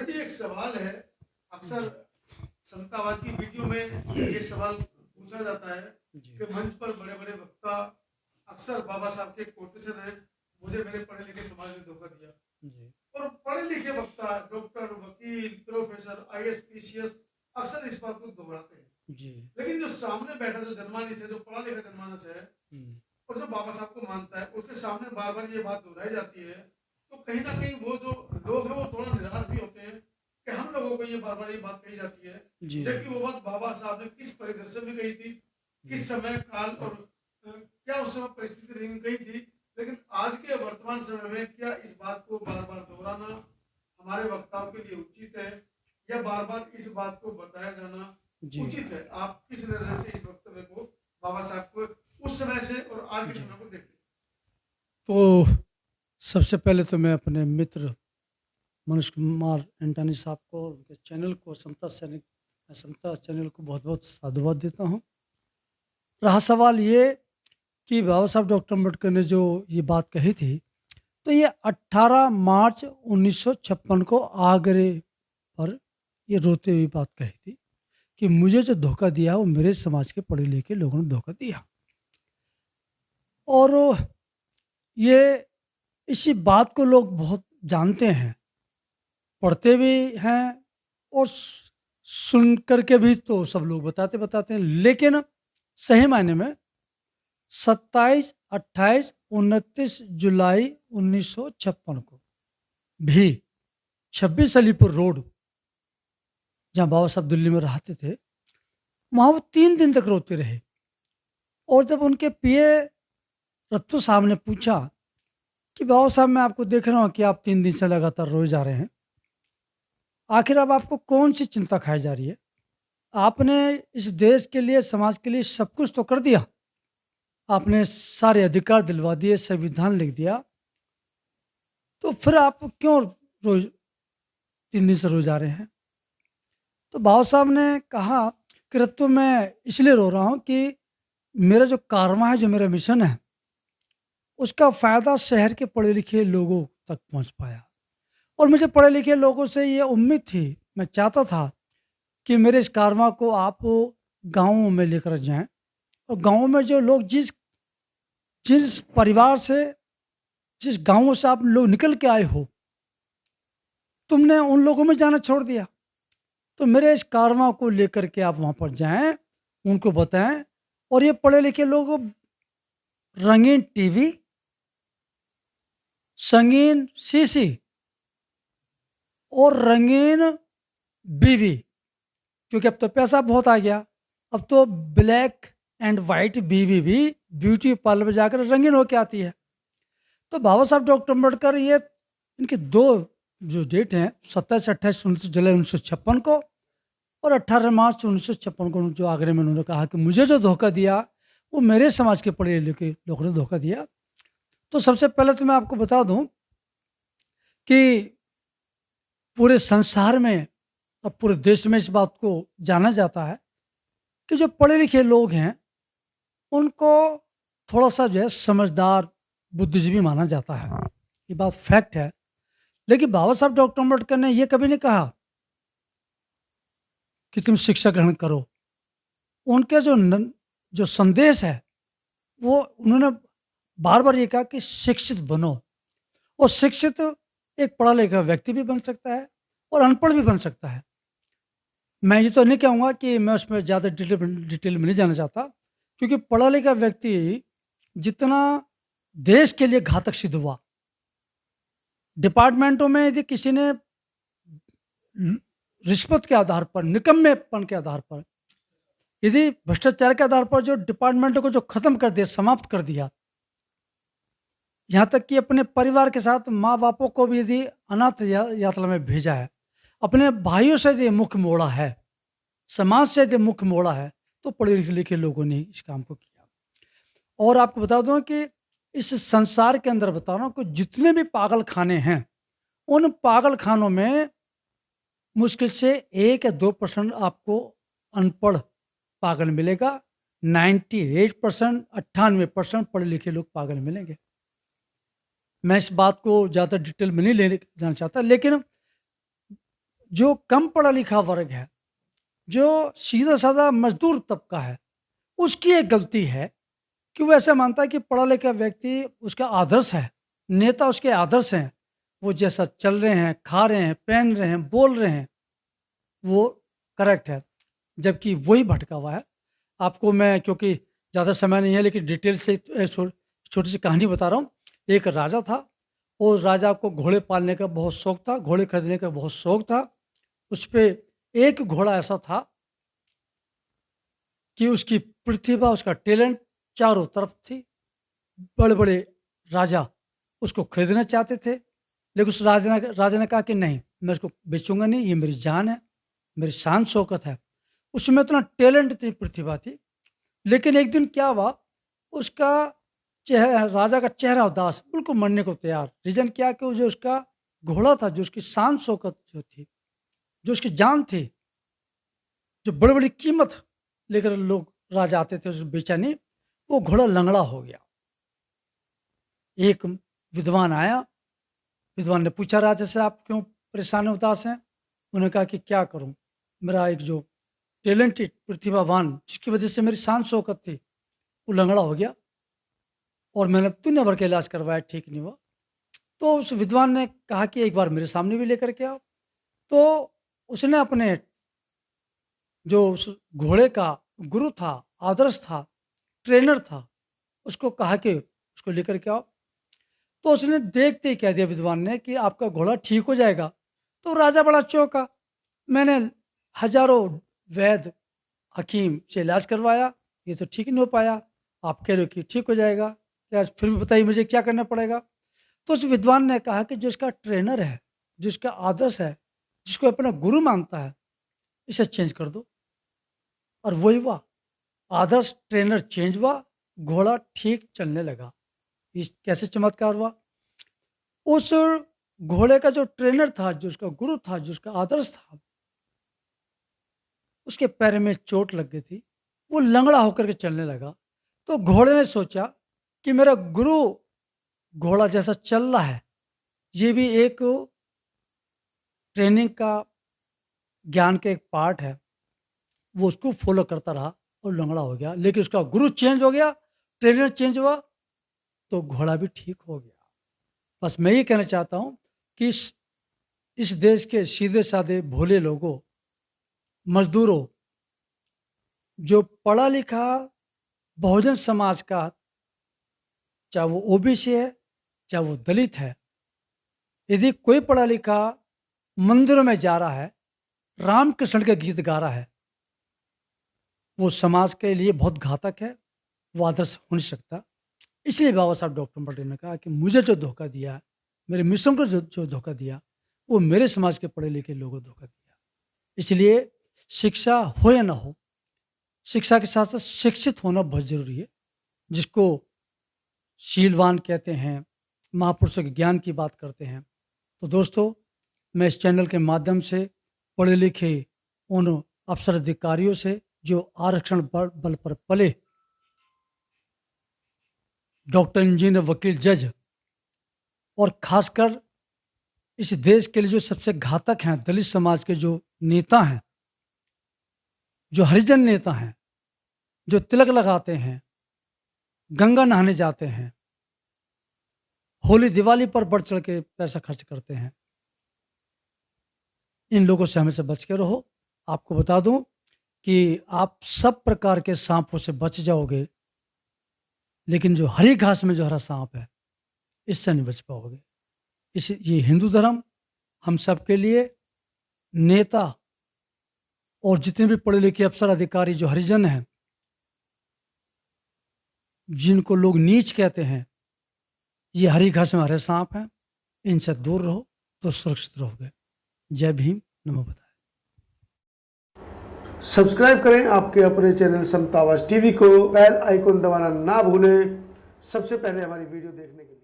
जी एक सवाल है, अक्सर जी, समतावाद की वीडियो में ये सवाल पूछा जाता है जी, कि मंच पर बड़े-बड़े वक्ता अक्सर बाबा साहब के कोटेशन है, मुझे मेरे पढ़े लिखे समाज ने धोखा दिया। जी, और पढ़े लिखे वक्ता डॉक्टर, वकील, प्रोफेसर, आईएएस, पीसीएस अक्सर इस बात को दोहराते हैं। जी, लेकिन जो सामने बैठा जो जनमानस है, जो पढ़ा लिखा जनमानस है हुँ, और जो बाबा साहब को मानता है, उसके सामने बार-बार ये बात दोहराई जाती है, तो कहीं न कहीं वो जो लोग हैं, वो थोड़ा निराश भी होते हैं कि हम लोगों को ये बार-बार ये बात कही जाती है, जी, जी, जबकि वो बात बाबा साहब ने किस परिदृश्य में कही थी, किस जी। समय, काल और क्या उस समय परिस्थिति रही कही थी। लेकिन आज के वर्तमान समय में क्या इस बात को बार-बार दोहराना हमारे वक्ताओं के लिए उचित है या बार-बार इस बात को बताया जाना जी, उचित है? आप किस नज़र से इस वक्तव्य को बाबा साहब को उस समय से और आज के जी। समय को देखते हैं? तो सबसे पहले तो मैं अपने मित्र मनोज कुमार एंटानी साहब को और उनके चैनल को समता चैनल को बहुत-बहुत साधुवाद देता हूँ। रहा सवाल ये कि बाबा साहब डॉक्टर अम्बेडकर ने जो ये बात कही थी, तो ये 18 मार्च 1956 को आगरे पर ये रोते हुए बात कही थी कि मुझे जो धोखा दिया वो मेरे समाज के पढ़े लिखे लोगों ने धोखा दिया। और ये इसी बात को लोग बहुत जानते हैं, पढ़ते भी हैं और सुन कर के भी तो सब लोग बताते बताते हैं। लेकिन सही मायने में 27, 28, 29 जुलाई 1956 को भी 26 अलीपुर रोड, जहाँ बाबा साहब दिल्ली में रहते थे, वहाँ वो 3 दिन तक रोते रहे। और जब उनके पिए रत्तू साहब ने पूछा कि बाबा साहब, मैं आपको देख रहा हूँ कि आप 3 दिन से लगातार रोए जा रहे हैं, आखिर अब आपको कौन सी चिंता खाई जा रही है? आपने इस देश के लिए, समाज के लिए सब कुछ तो कर दिया। आपने सारे अधिकार दिलवा दिए, संविधान लिख दिया, तो फिर आप क्यों रोज 3 दिन से रोए जा रहे हैं? तो बाबा साहब ने कहा कि रत्तू, मैं इसलिए रो रहा हूँ कि मेरा जो कारवां है, जो मेरा मिशन है, उसका फ़ायदा शहर के पढ़े लिखे लोगों तक पहुँच पाया। और मुझे पढ़े लिखे लोगों से ये उम्मीद थी, मैं चाहता था कि मेरे इस कारवां को आप गाँवों में लेकर जाएँ और गाँवों में जो लोग जिस जिस परिवार से, जिस गाँव से आप लोग निकल के आए हो, तुमने उन लोगों में जाना छोड़ दिया। तो मेरे इस कारवां को लेकर के आप वहाँ पर जाएँ, उनको बताएँ और ये पढ़े लिखे लोग रंगीन टीवी, संगीन सीसी और रंगीन बीवी, क्योंकि अब तो पैसा बहुत आ गया, अब तो ब्लैक एंड व्हाइट बीवी भी ब्यूटी पार्लर में जाकर रंगीन होके आती है। तो बाबा साहब डॉक्टर अम्बेडकर, ये इनके 2 जो डेट हैं, 27-28 29 जुलाई 1956 को और 18 मार्च 1956 को, जो आगरे में उन्होंने कहा कि मुझे जो धोखा दिया, वो मेरे समाज के पढ़े लिखे लोगों ने धोखा दिया। तो सबसे पहले तो मैं आपको बता दूँ कि पूरे संसार में और पूरे देश में इस बात को जाना जाता है कि जो पढ़े लिखे लोग हैं, उनको थोड़ा-सा जो है समझदार, बुद्धिजीवी माना जाता है। ये बात फैक्ट है। लेकिन बाबा साहब डॉक्टर अम्बेडकर ने ये कभी नहीं कहा कि तुम शिक्षा ग्रहण करो। उनके जो संदेश है, वो उन्होंने बार-बार ये कहा कि शिक्षित बनो। और शिक्षित एक पढ़ा लिखा व्यक्ति भी बन सकता है और अनपढ़ भी बन सकता है। मैं ये तो नहीं कहूँगा कि मैं उसमें ज़्यादा डिटेल में नहीं जाना चाहता, क्योंकि पढ़ा लिखा व्यक्ति जितना देश के लिए घातक सिद्ध हुआ, डिपार्टमेंटों में यदि किसी ने ल रिश्वत के आधार पर, निकम्मेपन के आधार पर, यदि भ्रष्टाचार के आधार पर जो डिपार्टमेंटों को जो खत्म कर दिया, समाप्त कर दिया, यहाँ तक कि अपने परिवार के साथ माँ-बापों को भी यदि अनाथ यात्रा में भेजा है, अपने भाइयों से यदि मुख मोड़ा है, समाज से यदि मुख मोड़ा है, तो पढ़े लिखे लोगों ने इस काम को किया। और आपको बता दूँ कि इस संसार के अंदर बता रहा हूँ कि जितने भी पागल खाने हैं, उन पागल खानों में मुश्किल से 1 या 2% आपको अनपढ़ पागल मिलेगा। 98% 98% पढ़े लिखे लोग पागल मिलेंगे। मैं इस बात को ज़्यादा डिटेल में नहीं लेने जाना चाहता, लेकिन जो कम पढ़ा लिखा वर्ग है, जो सीधा साधा मजदूर तबका है, उसकी एक गलती है कि वो ऐसा मानता है कि पढ़ा लिखा व्यक्ति उसका आदर्श है, नेता उसके आदर्श हैं, वो जैसा चल रहे हैं, खा रहे हैं, पहन रहे हैं, बोल रहे हैं, वो करेक्ट है, जबकि वही भटका हुआ है। आपको मैं, क्योंकि ज़्यादा समय नहीं है, लेकिन डिटेल से छोटी सी कहानी बता रहा हूँ। एक राजा था, और राजा को घोड़े पालने का बहुत शौक था, घोड़े खरीदने का बहुत शौक था। उस पे एक घोड़ा ऐसा था कि उसकी प्रतिभा, उसका टैलेंट चारों तरफ थी। बड़े बड़े राजा उसको खरीदना चाहते थे, लेकिन उस राजा ने कहा कि नहीं, मैं उसको बेचूंगा नहीं, ये मेरी जान है, मेरी शान शौकत है। उसमें इतना टैलेंट थी, प्रतिभा थी। लेकिन एक दिन क्या हुआ, उसका राजा का चेहरा उदास, बिल्कुल मरने को तैयार। रीजन क्या कि वो जो उसका घोड़ा था, जो उसकी शान शौकत जो थी, जो उसकी जान थी, जो बड़ी बड़ी कीमत लेकर लोग राजा आते थे, उसको बेचा नहीं, वो घोड़ा लंगड़ा हो गया। एक विद्वान आया, विद्वान ने पूछा राजा से, आप क्यों परेशान उदास हैं? उन्होंने कहा कि क्या करूं, मेरा एक जो टैलेंटेड प्रतिभावान, जिसकी वजह से मेरी शान शौकत थी, वो लंगड़ा हो गया, और मैंने दुनिया भर का इलाज करवाया, ठीक नहीं हुआ। तो उस विद्वान ने कहा कि एक बार मेरे सामने भी लेकर के आओ। तो उसने अपने जो उस घोड़े का गुरु था, आदर्श था, ट्रेनर था, उसको कहा कि उसको लेकर के आओ। तो उसने देखते ही कह दिया विद्वान ने कि आपका घोड़ा ठीक हो जाएगा। तो राजा बड़ा चौंका। मैंने हजारों वैद्य हकीम से इलाज करवाया, ये तो ठीक नहीं हो पाया, आप कह रहे हो कि ठीक हो जाएगा, क्या फिर भी बताइए मुझे क्या करना पड़ेगा? तो उस विद्वान ने कहा कि जो इसका ट्रेनर है, जिसका आदर्श है, जिसको अपना गुरु मानता है, इसे चेंज कर दो। और वही हुआ, आदर्श ट्रेनर चेंज हुआ, घोड़ा ठीक चलने लगा। इस कैसे चमत्कार हुआ? उस घोड़े का जो ट्रेनर था, जो उसका गुरु था, जो उसका आदर्श था, उसके पैर में चोट लग गई थी, वो लंगड़ा होकर के चलने लगा। तो घोड़े ने सोचा कि मेरा गुरु घोड़ा जैसा चल रहा है, ये भी एक ट्रेनिंग का, ज्ञान का एक पार्ट है। वो उसको फॉलो करता रहा और लंगड़ा हो गया। लेकिन उसका गुरु चेंज हो गया, ट्रेनर चेंज हुआ, तो घोड़ा भी ठीक हो गया। बस मैं ये कहना चाहता हूँ कि इस देश के सीधे साधे भोले लोगों, मजदूरों, जो पढ़ा लिखा बहुजन समाज का, चाहे वो ओबीसी है, चाहे वो दलित है, यदि कोई पढ़ा लिखा मंदिरों में जा रहा है, रामकृष्ण के गीत गा रहा है, वो समाज के लिए बहुत घातक है, वो आदर्श हो नहीं सकता। इसलिए बाबा साहब डॉक्टर अम्बेडकर ने कहा कि मुझे जो धोखा दिया, मेरे मिशन को जो धोखा दिया, वो मेरे समाज के पढ़े लिखे लोगों को धोखा दिया। इसलिए शिक्षा हो या ना हो, शिक्षा के साथ साथ शिक्षित होना बहुत जरूरी है, जिसको शीलवान कहते हैं, महापुरुषों के ज्ञान की बात करते हैं। तो दोस्तों, मैं इस चैनल के माध्यम से पढ़े लिखे उन अफसर अधिकारियों से जो आरक्षण बल पर पले, डॉक्टर, इंजीनियर, वकील, जज, और खासकर इस देश के लिए जो सबसे घातक हैं, दलित समाज के जो नेता हैं, जो हरिजन नेता हैं, जो तिलक लगाते हैं, गंगा नहाने जाते हैं, होली दिवाली पर बढ़ चढ़ के पैसा खर्च करते हैं, इन लोगों से हमेशा बच के रहो। आपको बता दूं कि आप सब प्रकार के सांपों से बच जाओगे, लेकिन जो हरी घास में जो हरा सांप है, इससे नहीं बच पाओगे। ये हिंदू धर्म हम सब के लिए, नेता और जितने भी पढ़े लिखे अफसर अधिकारी जो हरिजन हैं, जिनको लोग नीच कहते हैं, ये हरी घास में हरे सांप हैं, इनसे दूर रहो तो सुरक्षित रहोगे। जय भीम, नमो बुद्धाय। सब्सक्राइब करें आपके अपने चैनल समता आवाज टीवी को, बेल आइकन दबाना ना भूलें, सबसे पहले हमारी वीडियो देखने के लिए।